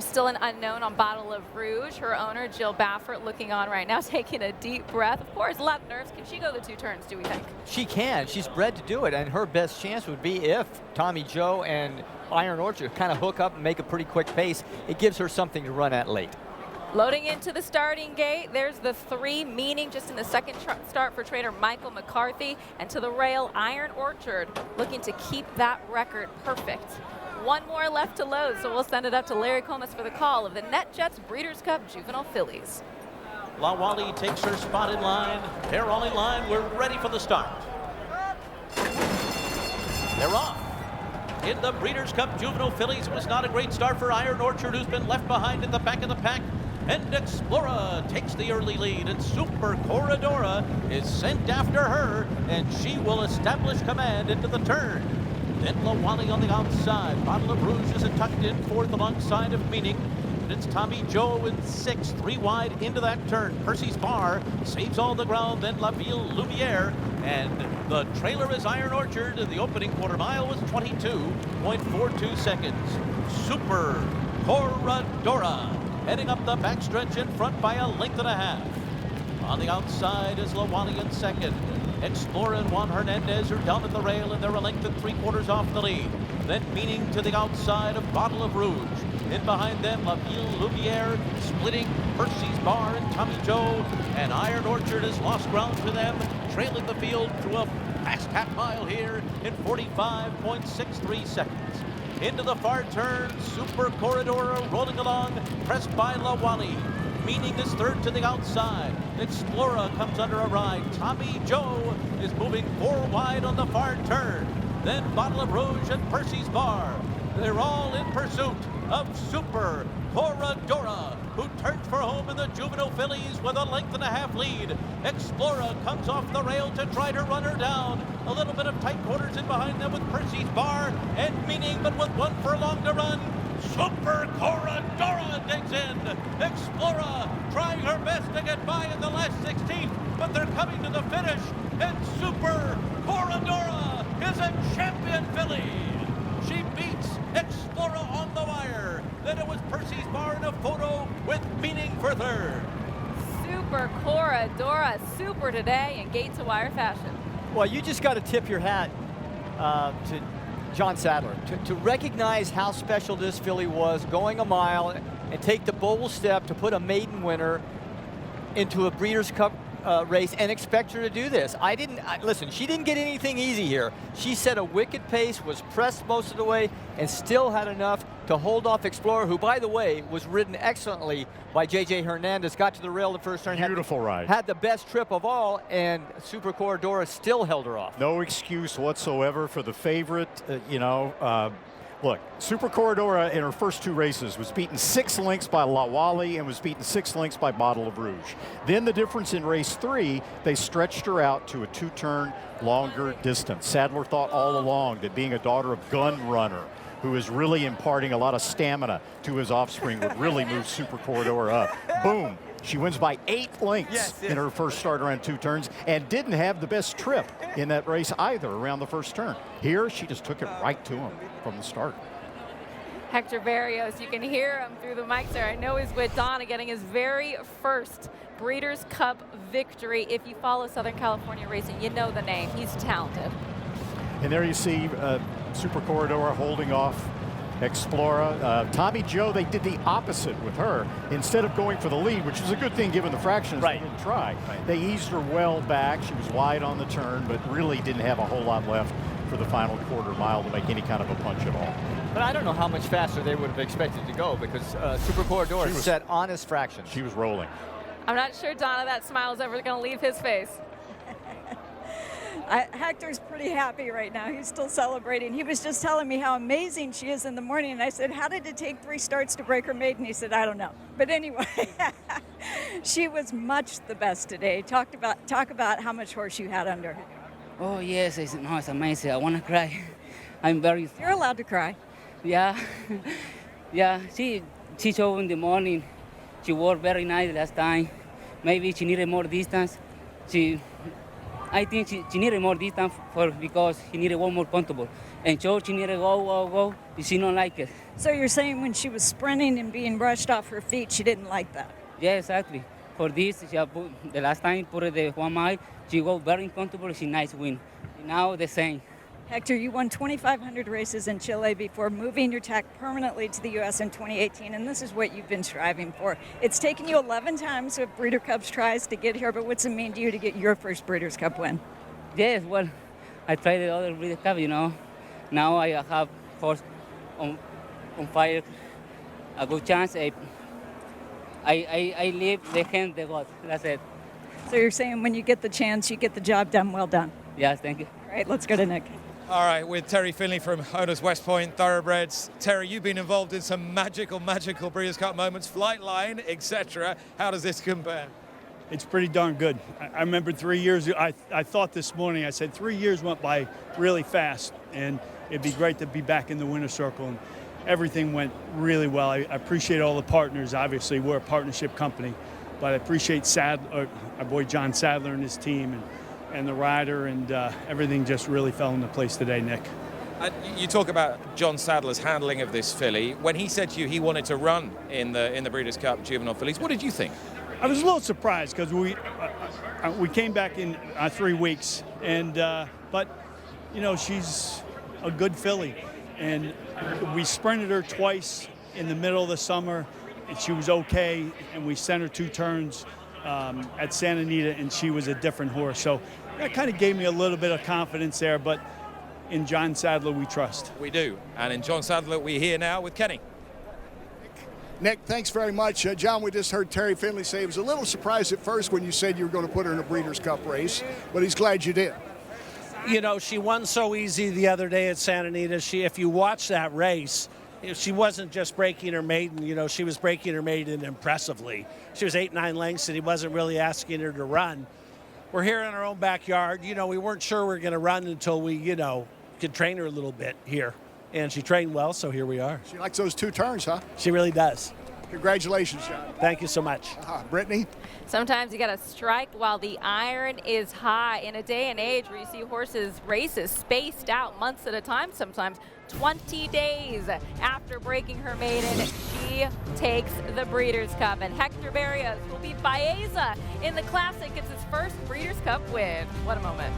Still an unknown on Bottle of Rouge. Her owner, Jill Baffert, looking on right now, taking a deep breath. Of course, a lot of nerves. Can she go the 2 turns, do we think? She can. She's bred to do it, and her best chance would be if Tommy Joe and Iron Orchard kind of hook up and make a pretty quick pace. It gives her something to run at late. Loading into the starting gate, there's the 3, meaning just in the second start for trainer Michael McCarthy. And to the rail, Iron Orchard looking to keep that record perfect. 1 more left to load, so we'll send it up to Larry Comas for the call of the NetJets Breeders' Cup Juvenile Fillies. La Wally takes her spot in line. They're all in line. We're ready for the start. They're off. In the Breeders' Cup Juvenile Fillies, it was not a great start for Iron Orchard, who's been left behind at the back of the pack. And Explora takes the early lead, and Super Corridora is sent after her, and she will establish command into the turn. Then La Wally on the outside. Bottle of Rouge is tucked in 4th alongside of Meaning. And it's Tommy Joe in 6th, 3 wide into that turn. Percy's Bar saves all the ground, then La Ville Lumiere. And the trailer is Iron Orchard. The opening quarter mile was 22.42 seconds. Super Corridora heading up the backstretch in front by 1.5 lengths. On the outside is La Wally in 2nd. Explorer and Juan Hernandez are down at the rail, and they're 1 3/4 lengths off the lead. Then Meaning to the outside of Bottle of Rouge. In behind them, La Ville Lumiere splitting Percy's Bar and Tommy Joe. And Iron Orchard has lost ground to them, trailing the field through a fast half mile here in 45.63 seconds. Into the far turn, Super Corridora rolling along, pressed by La Wally. Meaning is 3rd to the outside. Explorer comes under a ride. Tommy Joe is moving 4 wide on the far turn. Then Bottle of Rouge and Percy's Bar. They're all in pursuit of Super Corridora, who turns for home in the Juvenile Fillies with 1.5 lengths lead. Explorer comes off the rail to try to run her down. A little bit of tight quarters in behind them with Percy's Bar and Meaning, but with 1 furlong to run. Super Corridora digs in. Explorer trying her best to get by in the last 16th, but they're coming to the finish, and Super Corridora is a champion filly. She beats Explorer on the wire. Then it was Percy's Bar in a photo with Meaning for 3rd. Super Corridora, super today in gate to wire fashion. Well, you just got to tip your hat to John Sadler to recognize how special this filly was, going a mile and take the bold step to put a maiden winner into a Breeders' Cup race and expect her to do this. Listen, she didn't get anything easy here. She set a wicked pace, was pressed most of the way, and still had enough to hold off Explorer, who, by the way, was ridden excellently by J.J. Hernandez, got to the rail the first turn. Beautiful ride. Had the best trip of all, and Super Corridora still held her off. No excuse whatsoever for the favorite, Look, Super Corridora in her first 2 races was beaten 6 lengths by La Wally and was beaten 6 lengths by Bottle of Rouge. Then the difference in race 3, they stretched her out to a 2-turn longer distance. Sadler thought all along that being a daughter of Gun Runner, who is really imparting a lot of stamina to his offspring, would really move Super Corridora up. Boom. She wins by 8 lengths in her first start around 2 turns, and didn't have the best trip in that race either around the first turn. Here, she just took it right to him from the start. Hector Barrios, you can hear him through the mics there. I know he's with Donna, getting his very first Breeders' Cup victory. If you follow Southern California racing, you know the name. He's talented. And there you see Super Corridora holding off Explorer. Tommy Joe, they did the opposite with her. Instead of going for the lead, which is a good thing given the fractions, they didn't try. They eased her well back. She was wide on the turn, but really didn't have a whole lot left for the final quarter mile to make any kind of a punch at all. But I don't know how much faster they would have expected to go, because Super Corridora set honest fractions. She was rolling. I'm not sure, Donna, that smile is ever going to leave his face. Hector's pretty happy right now. He's still celebrating. He was just telling me how amazing she is in the morning. And I said, how did it take 3 starts to break her maiden? He said, I don't know. But anyway, she was much the best today. Talk about how much horse you had under her. Oh, yes. It's amazing. I want to cry. I'm very... You're allowed to cry. Yeah. Yeah, she showed in the morning. She worked very nice last time. Maybe she needed more distance. I think she needed more distance because he needed one more comfortable. and so she need to go, and she don't like it. So you're saying when she was sprinting and being brushed off her feet, she didn't like that? Yeah, exactly. For this, she have put, the last time put it the 1 mile, she go very comfortable, she nice win. Now the same. Hector, you won 2,500 races in Chile before moving your tack permanently to the U.S. in 2018, and this is what you've been striving for. It's taken you 11 times of Breeders' Cups tries to get here, but what's it mean to you to get your first Breeders' Cup win? Yes, well, I tried the other Breeders' Cup, you know. Now I have horse on fire, a good chance. I leave the hand the God. That's it. So you're saying when you get the chance, you get the job done. Well done. Yes, thank you. All right, let's go to Nick. All right, with Terry Finley from Owners West Point Thoroughbreds. Terry, you've been involved in some magical Breeders' Cup moments, flight line, etc. How does this compare? It's pretty darn good. I remember 3 years, I thought this morning, I said 3 years went by really fast, and it'd be great to be back in the winner's circle, and everything went really well. I appreciate all the partners. Obviously, we're a partnership company, but I appreciate our boy John Sadler and his team, and the rider, and everything just really fell into place today, Nick. You talk about John Sadler's handling of this filly. When he said to you he wanted to run in the Breeders' Cup Juvenile fillies, what did you think? I was a little surprised because we came back in 3 weeks, and but you know, she's a good filly, and we sprinted her twice in the middle of the summer, and she was okay, and we sent her 2 turns at Santa Anita, and she was a different horse. So that kind of gave me a little bit of confidence there, but in John Sadler we trust. We do, and in John Sadler we're here now with Kenny. Nick, thanks very much. John, we just heard Terry Finley say he was a little surprised at first when you said you were going to put her in a Breeders' Cup race, but he's glad you did. You know, she won so easy the other day at Santa Anita. If you watch that race, she wasn't just breaking her maiden, you know, she was breaking her maiden impressively. She was 8-9 lengths, and he wasn't really asking her to run. We're here in our own backyard. You know, we weren't sure we were going to run until we, you know, could train her a little bit here. And she trained well, so here we are. She likes those 2 turns, huh? She really does. Congratulations, John. Thank you so much. Brittany? Sometimes you got to strike while the iron is high. In a day and age where you see horses races spaced out months at a time, sometimes 20 days after breaking her maiden, she takes the Breeders' Cup. And Hector Berrios will beat Baeza in the Classic. It's his first Breeders' Cup win. What a moment.